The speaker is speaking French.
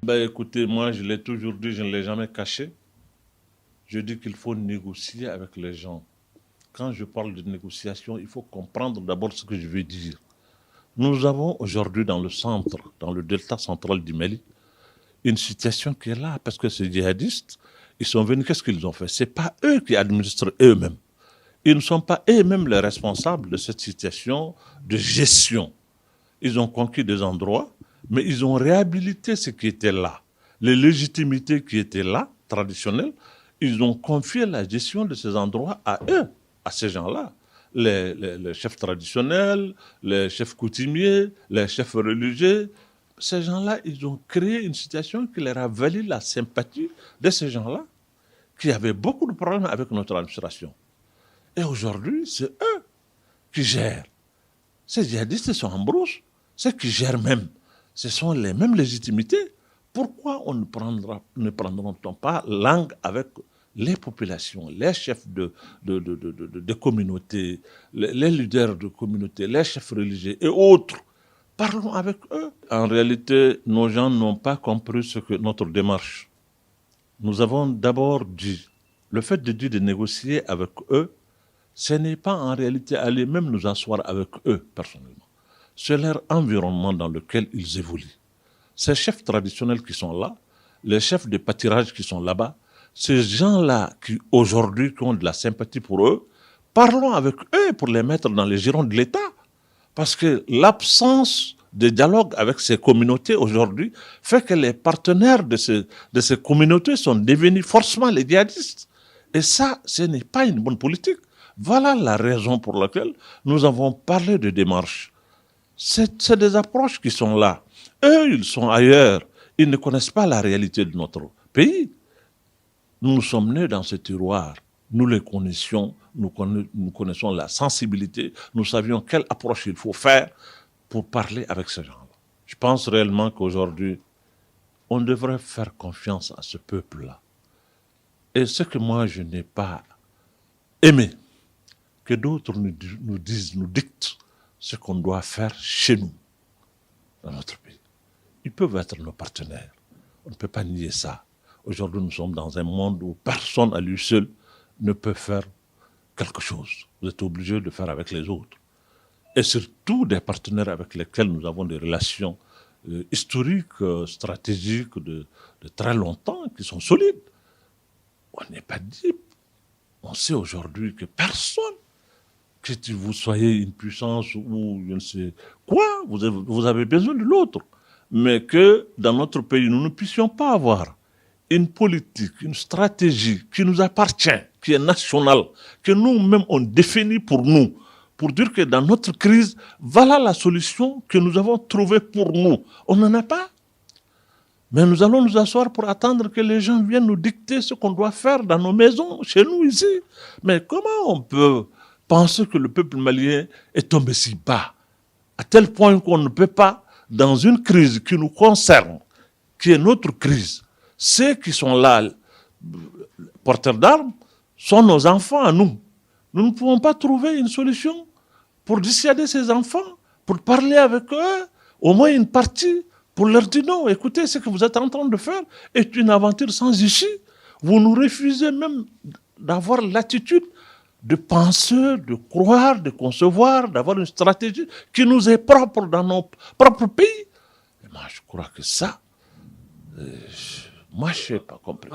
Ben, écoutez, moi je l'ai toujours dit, je ne l'ai jamais caché. Je dis qu'il faut négocier avec les gens. Quand je parle de négociation, il faut comprendre d'abord ce que je veux dire. Nous avons aujourd'hui dans le centre, dans le delta central du Mali, une situation qui est là, parce que ces djihadistes, ils sont venus, qu'est-ce qu'ils ont fait? Ce n'est pas eux qui administrent eux-mêmes. Ils ne sont pas eux-mêmes les responsables de cette situation de gestion. Ils ont conquis des endroits, mais ils ont réhabilité ce qui était là. Les légitimités qui étaient là, traditionnelles, ils ont confié la gestion de ces endroits à eux, à ces gens-là. Les chefs traditionnels, les chefs coutumiers, les chefs religieux, ces gens-là, ils ont créé une situation qui leur a valu la sympathie de ces gens-là, qui avaient beaucoup de problèmes avec notre administration. Et aujourd'hui, c'est eux qui gèrent. Ces djihadistes sont en brousse. Ceux qui gèrent même, ce sont les mêmes légitimités. Pourquoi ne prendra-t-on pas langue avec les populations, les chefs de communautés, les leaders de communautés, les chefs religieux et autres? Parlons avec eux. En réalité, nos gens n'ont pas compris ce que notre démarche. Nous avons d'abord dit, le fait de dire de négocier avec eux, ce n'est pas en réalité aller même nous asseoir avec eux personnellement. C'est leur environnement dans lequel ils évoluent. Ces chefs traditionnels qui sont là, les chefs de pâturage qui sont là-bas, ces gens-là qui aujourd'hui ont de la sympathie pour eux, parlons avec eux pour les mettre dans les girons de l'État. Parce que l'absence de dialogue avec ces communautés aujourd'hui fait que les partenaires de ces communautés sont devenus forcément les djihadistes. Et ça, ce n'est pas une bonne politique. Voilà la raison pour laquelle nous avons parlé de démarche. C'est des approches qui sont là. Eux, ils sont ailleurs. Ils ne connaissent pas la réalité de notre pays. Nous sommes nés dans ce tiroir. Nous les connaissions, nous connaissons la sensibilité, nous savions quelle approche il faut faire pour parler avec ces gens-là. Je pense réellement qu'aujourd'hui, on devrait faire confiance à ce peuple-là. Et ce que moi, je n'ai pas aimé, que d'autres nous disent, nous dictent ce qu'on doit faire chez nous, dans notre pays. Ils peuvent être nos partenaires. On ne peut pas nier ça. Aujourd'hui, nous sommes dans un monde où personne à lui seul ne peut faire quelque chose. Vous êtes obligé de faire avec les autres. Et surtout des partenaires avec lesquels nous avons des relations historiques, stratégiques de très longtemps, qui sont solides. On n'est pas dit. On sait aujourd'hui que personne, que vous soyez une puissance ou je ne sais quoi, vous avez besoin de l'autre. Mais que dans notre pays, nous ne puissions pas avoir une politique, une stratégie qui nous appartient, qui est nationale, que nous-mêmes on définit pour nous, pour dire que dans notre crise, voilà la solution que nous avons trouvée pour nous. On n'en a pas. Mais nous allons nous asseoir pour attendre que les gens viennent nous dicter ce qu'on doit faire dans nos maisons, chez nous ici. Mais comment on peut penser que le peuple malien est tombé si bas, à tel point qu'on ne peut pas, dans une crise qui nous concerne, qui est notre crise, ceux qui sont là, porteurs d'armes, sont nos enfants à nous. Nous ne pouvons pas trouver une solution pour dissuader ces enfants, pour parler avec eux, au moins une partie, pour leur dire non, écoutez, ce que vous êtes en train de faire est une aventure sans issue. Vous nous refusez même d'avoir l'attitude de penser, de croire, de concevoir, d'avoir une stratégie qui nous est propre dans nos propres pays. Et moi, je crois que ça, moi, je n'ai pas compris.